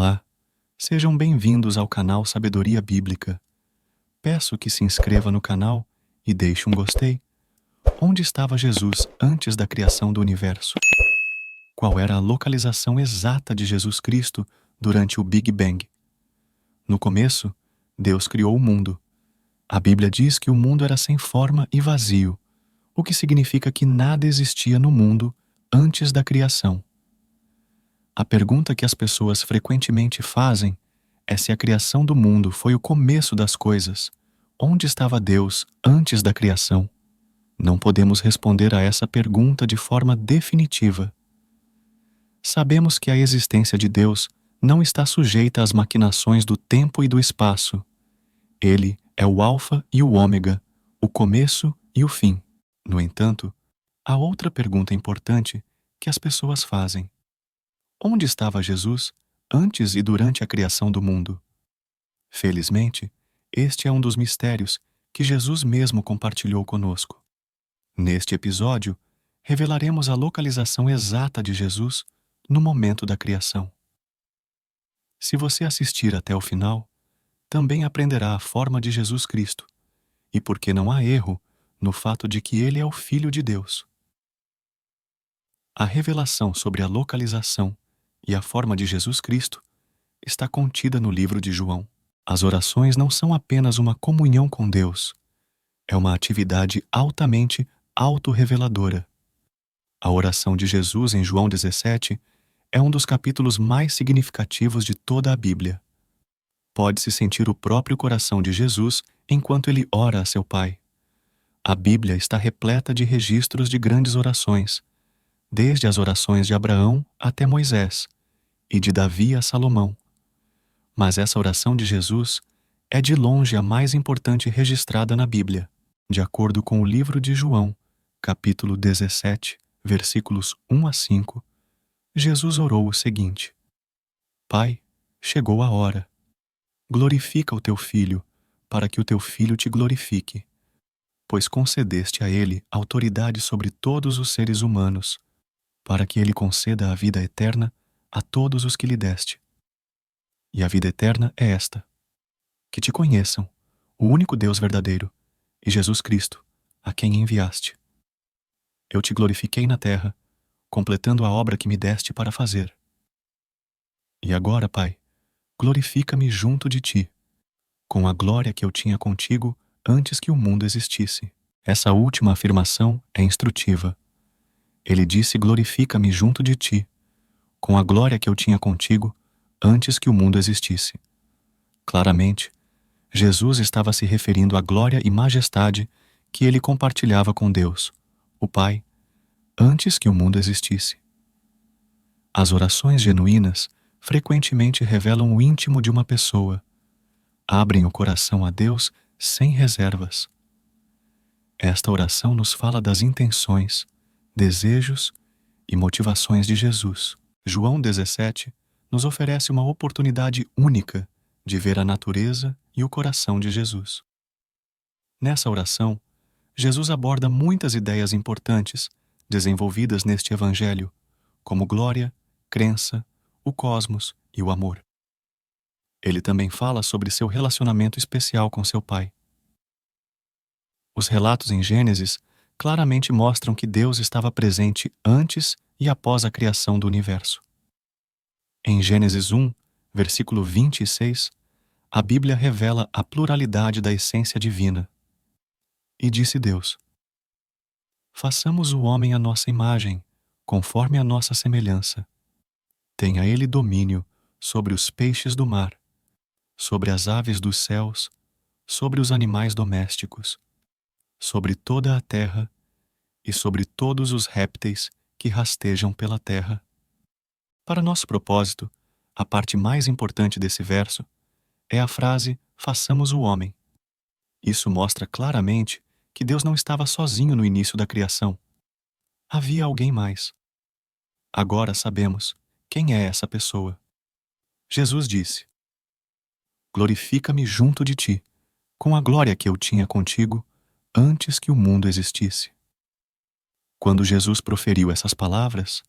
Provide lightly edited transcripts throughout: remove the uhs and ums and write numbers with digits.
Olá, sejam bem-vindos ao canal Sabedoria Bíblica. Peço que se inscreva no canal e deixe um gostei. Onde estava Jesus antes da criação do universo? Qual era a localização exata de Jesus Cristo durante o Big Bang? No começo, Deus criou o mundo. A Bíblia diz que o mundo era sem forma e vazio, o que significa que nada existia no mundo antes da criação. A pergunta que as pessoas frequentemente fazem é se a criação do mundo foi o começo das coisas. Onde estava Deus antes da criação? Não podemos responder a essa pergunta de forma definitiva. Sabemos que a existência de Deus não está sujeita às maquinações do tempo e do espaço. Ele é o Alfa e o Ômega, o começo e o fim. No entanto, há outra pergunta importante que as pessoas fazem. Onde estava Jesus antes e durante a criação do mundo? Felizmente, este é um dos mistérios que Jesus mesmo compartilhou conosco. Neste episódio, revelaremos a localização exata de Jesus no momento da criação. Se você assistir até o final, também aprenderá a forma de Jesus Cristo e por que não há erro no fato de que ele é o Filho de Deus. A revelação sobre a localização e a forma de Jesus Cristo está contida no livro de João. As orações não são apenas uma comunhão com Deus, é uma atividade altamente autorreveladora. A oração de Jesus em João 17 é um dos capítulos mais significativos de toda a Bíblia. Pode-se sentir o próprio coração de Jesus enquanto ele ora a seu Pai. A Bíblia está repleta de registros de grandes orações, desde as orações de Abraão até Moisés, e de Davi a Salomão. Mas essa oração de Jesus é de longe a mais importante registrada na Bíblia. De acordo com o livro de João, capítulo 17, versículos 1 a 5, Jesus orou o seguinte: Pai, chegou a hora. Glorifica o teu Filho, para que o teu Filho te glorifique, pois concedeste a ele autoridade sobre todos os seres humanos, para que ele conceda a vida eterna a todos os que lhe deste. E a vida eterna é esta: que te conheçam, o único Deus verdadeiro, e Jesus Cristo, a quem enviaste. Eu te glorifiquei na terra, completando a obra que me deste para fazer. E agora, Pai, glorifica-me junto de ti, com a glória que eu tinha contigo antes que o mundo existisse. Essa última afirmação é instrutiva. Ele disse: glorifica-me junto de ti, com a glória que eu tinha contigo antes que o mundo existisse. Claramente, Jesus estava se referindo à glória e majestade que ele compartilhava com Deus, o Pai, antes que o mundo existisse. As orações genuínas frequentemente revelam o íntimo de uma pessoa, abrem o coração a Deus sem reservas. Esta oração nos fala das intenções, desejos e motivações de Jesus. João 17 nos oferece uma oportunidade única de ver a natureza e o coração de Jesus. Nessa oração, Jesus aborda muitas ideias importantes desenvolvidas neste Evangelho, como glória, crença, o cosmos e o amor. Ele também fala sobre seu relacionamento especial com seu Pai. Os relatos em Gênesis claramente mostram que Deus estava presente antes e após a criação do universo. Em Gênesis 1, versículo 26, a Bíblia revela a pluralidade da essência divina. E disse Deus: façamos o homem à nossa imagem, conforme a nossa semelhança. Tenha ele domínio sobre os peixes do mar, sobre as aves dos céus, sobre os animais domésticos, sobre toda a terra e sobre todos os répteis que rastejam pela terra. Para nosso propósito, a parte mais importante desse verso é a frase façamos o homem. Isso mostra claramente que Deus não estava sozinho no início da criação. Havia alguém mais. Agora sabemos quem é essa pessoa. Jesus disse: glorifica-me junto de ti, com a glória que eu tinha contigo antes que o mundo existisse. Quando Jesus proferiu essas palavras,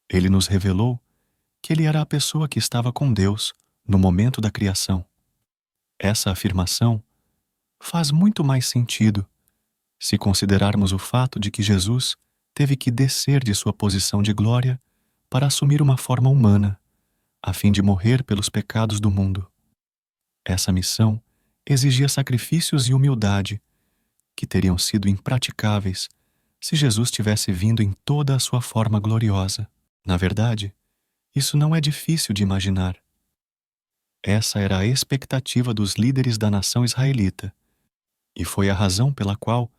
ele nos revelou que ele era a pessoa que estava com Deus no momento da criação. Essa afirmação faz muito mais sentido se considerarmos o fato de que Jesus teve que descer de sua posição de glória para assumir uma forma humana, a fim de morrer pelos pecados do mundo. Essa missão exigia sacrifícios e humildade que teriam sido impraticáveis se Jesus tivesse vindo em toda a sua forma gloriosa. Na verdade, isso não é difícil de imaginar. Essa era a expectativa dos líderes da nação israelita, e foi a razão pela qual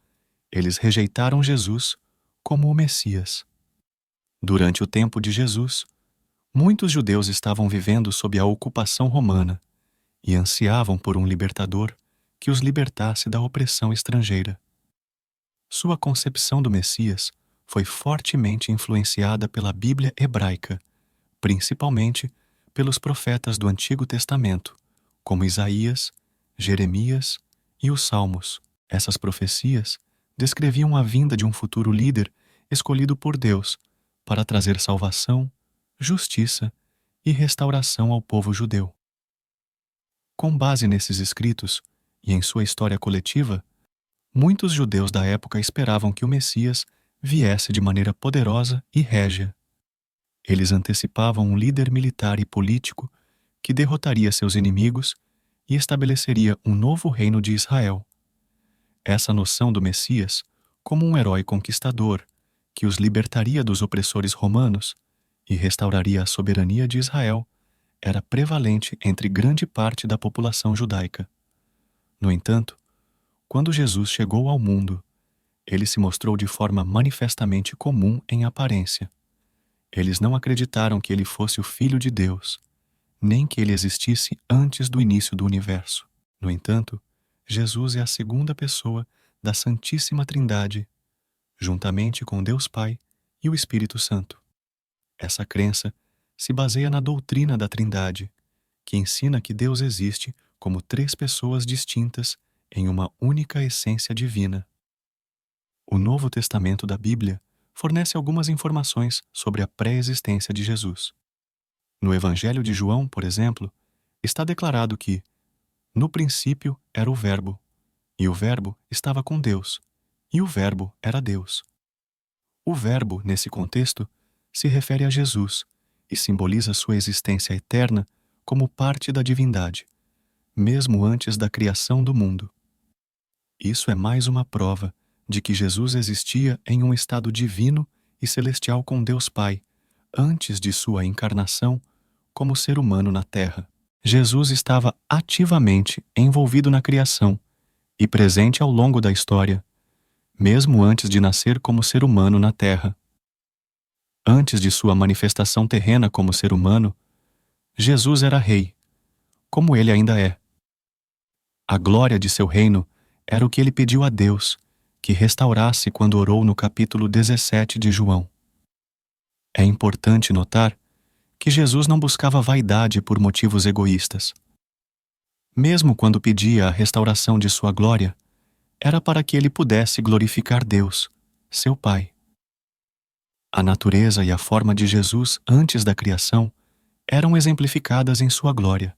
eles rejeitaram Jesus como o Messias. Durante o tempo de Jesus, muitos judeus estavam vivendo sob a ocupação romana e ansiavam por um libertador que os libertasse da opressão estrangeira. Sua concepção do Messias foi fortemente influenciada pela Bíblia hebraica, principalmente pelos profetas do Antigo Testamento, como Isaías, Jeremias e os Salmos. Essas profecias descreviam a vinda de um futuro líder escolhido por Deus para trazer salvação, justiça e restauração ao povo judeu. Com base nesses escritos e em sua história coletiva, muitos judeus da época esperavam que o Messias viesse de maneira poderosa e régia. Eles antecipavam um líder militar e político que derrotaria seus inimigos e estabeleceria um novo reino de Israel. Essa noção do Messias como um herói conquistador que os libertaria dos opressores romanos e restauraria a soberania de Israel era prevalente entre grande parte da população judaica. No entanto, quando Jesus chegou ao mundo, ele se mostrou de forma manifestamente comum em aparência. Eles não acreditaram que ele fosse o Filho de Deus, nem que ele existisse antes do início do universo. No entanto, Jesus é a segunda pessoa da Santíssima Trindade, juntamente com Deus Pai e o Espírito Santo. Essa crença se baseia na doutrina da Trindade, que ensina que Deus existe como três pessoas distintas em uma única essência divina. O Novo Testamento da Bíblia fornece algumas informações sobre a pré-existência de Jesus. No Evangelho de João, por exemplo, está declarado que no princípio era o Verbo, e o Verbo estava com Deus, e o Verbo era Deus. O Verbo, nesse contexto, se refere a Jesus e simboliza sua existência eterna como parte da divindade, mesmo antes da criação do mundo. Isso é mais uma prova de que Jesus existia em um estado divino e celestial com Deus Pai, antes de sua encarnação como ser humano na Terra. Jesus estava ativamente envolvido na criação e presente ao longo da história, mesmo antes de nascer como ser humano na Terra. Antes de sua manifestação terrena como ser humano, Jesus era rei, como ele ainda é. A glória de seu reino era o que ele pediu a Deus que restaurasse quando orou no capítulo 17 de João. É importante notar que Jesus não buscava vaidade por motivos egoístas. Mesmo quando pedia a restauração de sua glória, era para que ele pudesse glorificar Deus, seu Pai. A natureza e a forma de Jesus antes da criação eram exemplificadas em sua glória.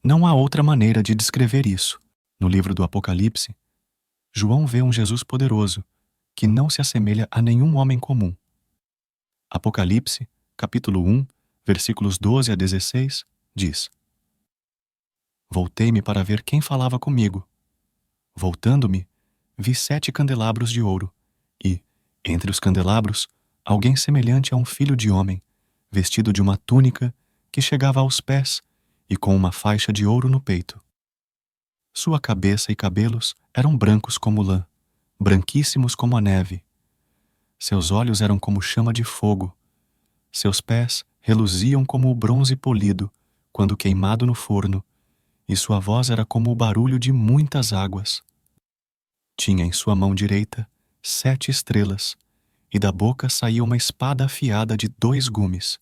Não há outra maneira de descrever isso. No livro do Apocalipse, João vê um Jesus poderoso, que não se assemelha a nenhum homem comum. Apocalipse, capítulo 1, versículos 12 a 16, diz: Voltei-me para ver quem falava comigo. Voltando-me, vi 7 candelabros de ouro, e, entre os candelabros, alguém semelhante a um filho de homem, vestido de uma túnica que chegava aos pés e com uma faixa de ouro no peito. Sua cabeça e cabelos eram brancos como lã, branquíssimos como a neve. Seus olhos eram como chama de fogo. Seus pés reluziam como o bronze polido, quando queimado no forno, e sua voz era como o barulho de muitas águas. Tinha em sua mão direita 7 estrelas, e da boca saía uma espada afiada de 2 gumes.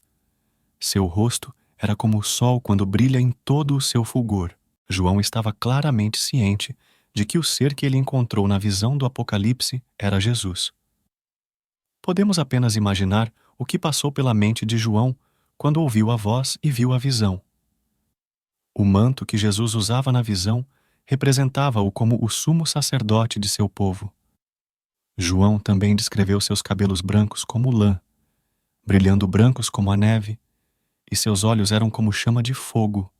Seu rosto era como o sol quando brilha em todo o seu fulgor. João estava claramente ciente de que o ser que ele encontrou na visão do Apocalipse era Jesus. Podemos apenas imaginar o que passou pela mente de João quando ouviu a voz e viu a visão. O manto que Jesus usava na visão representava-o como o sumo sacerdote de seu povo. João também descreveu seus cabelos brancos como lã, brilhando brancos como a neve, e seus olhos eram como chama de fogo.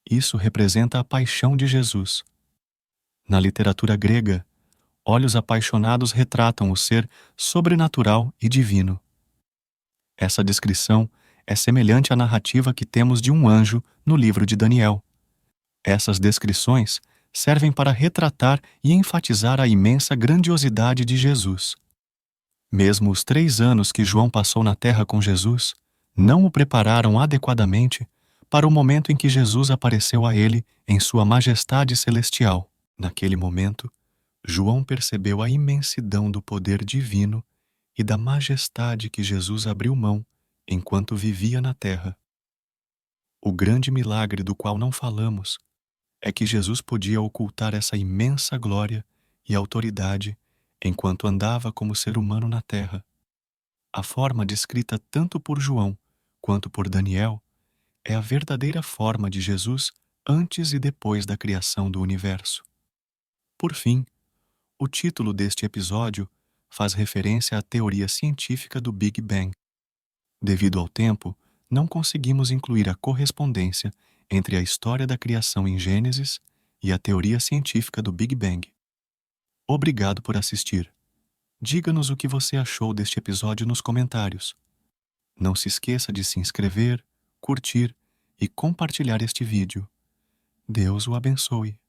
Isso representa a paixão de Jesus. Na literatura grega, olhos apaixonados retratam o ser sobrenatural e divino. Essa descrição é semelhante à narrativa que temos de um anjo no livro de Daniel. Essas descrições servem para retratar e enfatizar a imensa grandiosidade de Jesus. Mesmo os 3 anos que João passou na terra com Jesus não o prepararam adequadamente para o momento em que Jesus apareceu a ele em sua majestade celestial. Naquele momento, João percebeu a imensidão do poder divino e da majestade que Jesus abriu mão enquanto vivia na terra. O grande milagre do qual não falamos é que Jesus podia ocultar essa imensa glória e autoridade enquanto andava como ser humano na terra. A forma descrita tanto por João quanto por Daniel é a verdadeira forma de Jesus antes e depois da criação do universo. Por fim, o título deste episódio faz referência à teoria científica do Big Bang. Devido ao tempo, não conseguimos incluir a correspondência entre a história da criação em Gênesis e a teoria científica do Big Bang. Obrigado por assistir. Diga-nos o que você achou deste episódio nos comentários. Não se esqueça de se inscrever, curtir e compartilhar este vídeo. Deus o abençoe.